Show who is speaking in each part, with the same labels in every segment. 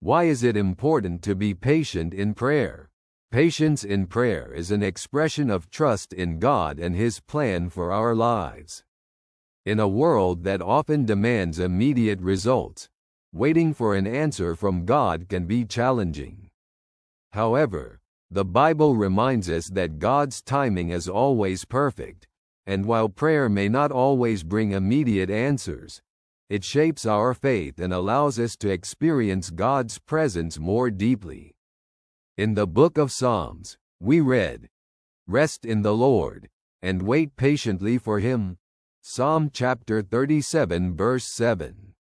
Speaker 1: Why is it important to be patient in prayer? Patience in prayer is an expression of trust in God and His plan for our lives. In a world that often demands immediate results, waiting for an answer from God can be challenging. However, the Bible reminds us that God's timing is always perfect, and while prayer may not always bring immediate answers, it shapes our faith and allows us to experience God's presence more deeply. In the book of Psalms, we read, "Rest in the Lord, and wait patiently for Him." Psalm chapter 37 verse 7.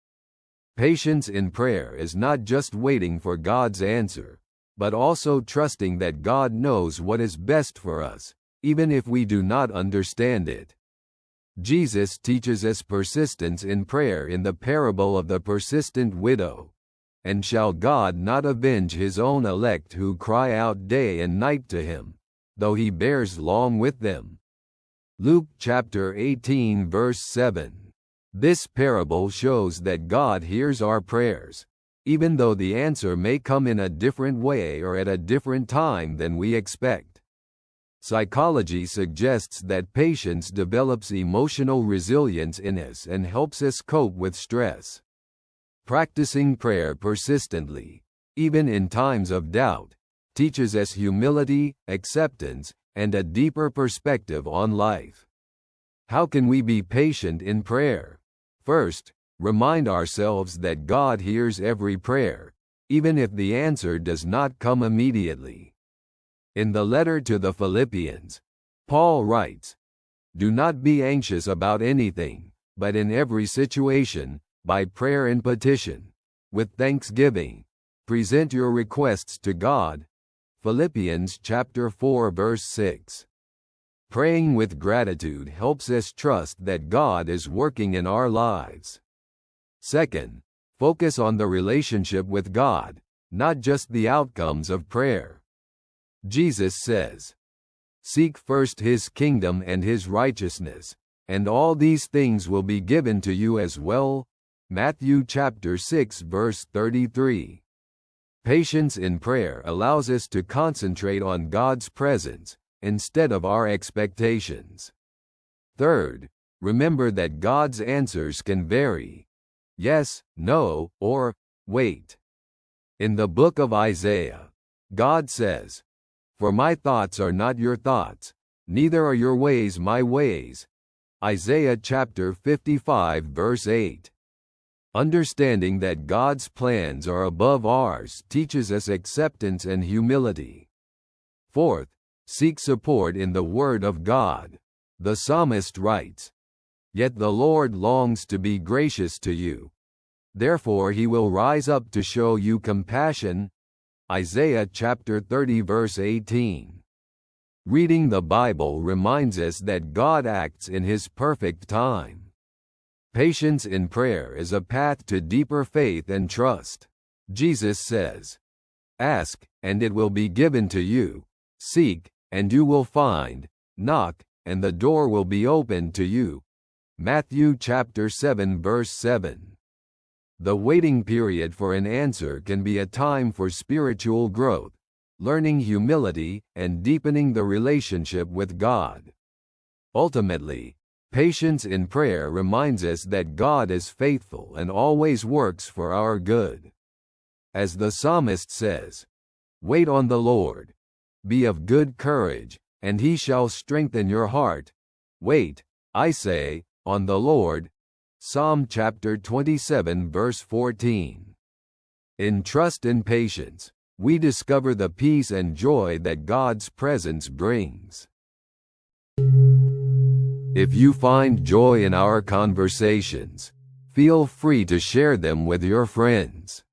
Speaker 1: Patience in prayer is not just waiting for God's answer, but also trusting that God knows what is best for us, even if we do not understand it. Jesus teaches us persistence in prayer in the parable of the persistent widow. "And shall God not avenge His own elect who cry out day and night to Him, though He bears long with them?" Luke chapter 18 verse 7. This parable shows that God hears our prayers, even though the answer may come in a different way or at a different time than we expect. Psychology suggests that patience develops emotional resilience in us and helps us cope with stress. Practicing prayer persistently, even in times of doubt, teaches us humility, acceptance, and a deeper perspective on life. How can we be patient in prayer? First, remind ourselves that God hears every prayer, even if the answer does not come immediately. In the letter to the Philippians, Paul writes, "Do not be anxious about anything, but in every situation, by prayer and petition, with thanksgiving, present your requests to God." Philippians chapter 4 verse 6. Praying with gratitude helps us trust that God is working in our lives. Second, focus on the relationship with God, not just the outcomes of prayer. Jesus says, "Seek first His kingdom and His righteousness, and all these things will be given to you as well." Matthew chapter 6 verse 33. Patience in prayer allows us to concentrate on God's presence instead of our expectations. Third, remember that God's answers can vary. Yes, no, or wait. In the book of Isaiah, God says, "For my thoughts are not your thoughts, neither are your ways my ways." Isaiah chapter 55 verse 8. Understanding that God's plans are above ours teaches us acceptance and humility. Fourth, seek support in the Word of God. The psalmist writes, "Yet the Lord longs to be gracious to you. Therefore He will rise up to show you compassion." Isaiah chapter 30 verse 18. Reading the Bible reminds us that God acts in His perfect time. Patience in prayer is a path to deeper faith and trust. Jesus says, "Ask, and it will be given to you. Seek, and you will find. Knock, and the door will be opened to you." Matthew chapter 7 verse 7. The waiting period for an answer can be a time for spiritual growth, learning humility, and deepening the relationship with God. Ultimately, patience in prayer reminds us that God is faithful and always works for our good. As the psalmist says, "Wait on the Lord. Be of good courage, and He shall strengthen your heart. Wait, I say, on the Lord." Psalm chapter 27 verse 14. In trust and patience, we discover the peace and joy that God's presence brings. If you find joy in our conversations, feel free to share them with your friends.